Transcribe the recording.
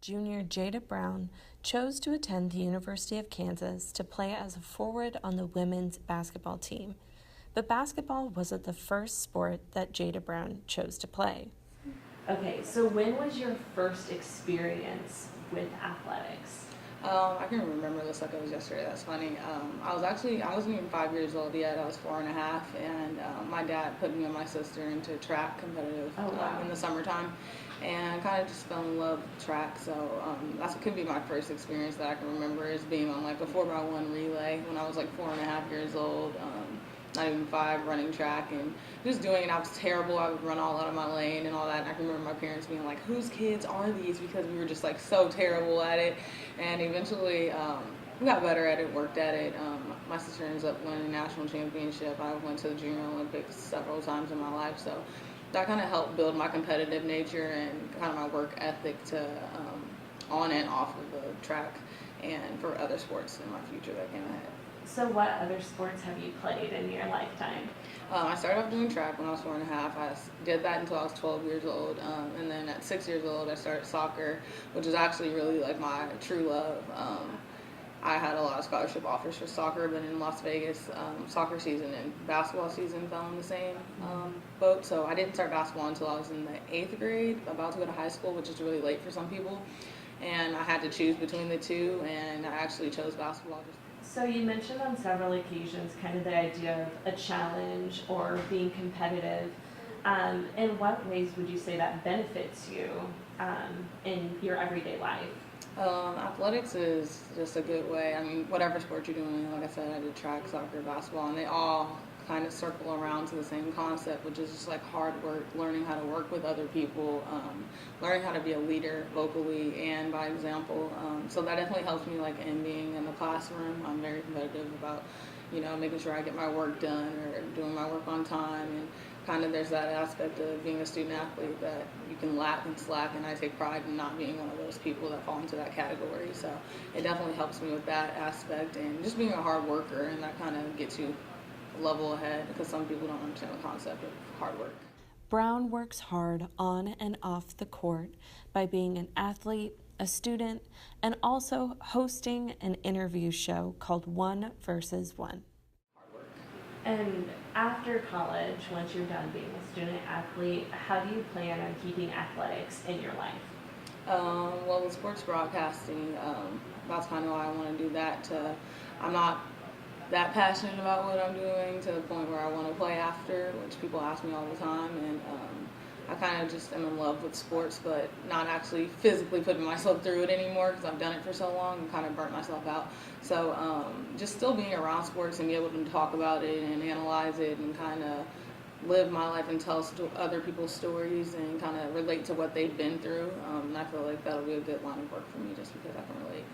Junior Jada Brown chose to attend the University of Kansas to play as a forward on the women's basketball team. But basketball wasn't the first sport that Jada Brown chose to play. Okay, so when was your first experience with athletics? I can remember this like it was yesterday. That's funny. I wasn't even 5 years old yet. I was 4.5, and my dad put me and my sister into track competitive Oh, wow. in the summertime, and kind of just fell in love with track. So that could be my first experience that I can remember is being on like a 4x1 relay when I was like 4.5 years old. Not even 5, running track and just doing it. I was terrible. I would run all out of my lane and all that. And I can remember my parents being like, whose kids are these? Because we were just like so terrible at it. And eventually we got better at it, worked at it. My sister ends up winning a national championship. I went to the Junior Olympics several times in my life. So that kind of helped build my competitive nature and kind of my work ethic to on and off of the track and for other sports in my future that came ahead. So what other sports have you played in your lifetime? I started off doing track when I was 4.5. I did that until I was 12 years old. And then at 6 years old, I started soccer, which is actually really like my true love. I had a lot of scholarship offers for soccer, but in Las Vegas, soccer season and basketball season fell in the same boat. So I didn't start basketball until I was in the 8th grade, about to go to high school, which is really late for some people. And I had to choose between the two, and I actually chose basketball. So you mentioned on several occasions kind of the idea of a challenge or being competitive. In what ways would you say that benefits you in your everyday life? Athletics is just a good way. I mean, whatever sport you're doing, like I said, I did track, soccer, basketball, and they all kind of circle around to the same concept, which is just like hard work, learning how to work with other people, learning how to be a leader vocally and by example. So that definitely helps me like in being in the classroom. I'm very competitive about, making sure I get my work done or doing my work on time, and kind of there's that aspect of being a student athlete that you can lack and slack, and I take pride in not being one of those people that fall into that category. So it definitely helps me with that aspect and just being a hard worker, and that kind of gets you level ahead because some people don't understand the concept of hard work. Brown works hard on and off the court by being an athlete, a student, and also hosting an interview show called One versus One. And after college, once you're done being a student athlete, how do you plan on keeping athletics in your life? Well, with sports broadcasting, that's kind of why I want to do that. I'm not that passionate about what I'm doing to the point where I want to play after, which people ask me all the time, and I kind of just am in love with sports, but not actually physically putting myself through it anymore because I've done it for so long and kind of burnt myself out. So just still being around sports and be able to talk about it and analyze it and kind of live my life and tell other people's stories and kind of relate to what they've been through. And I feel like that'll be a good line of work for me just because I can relate.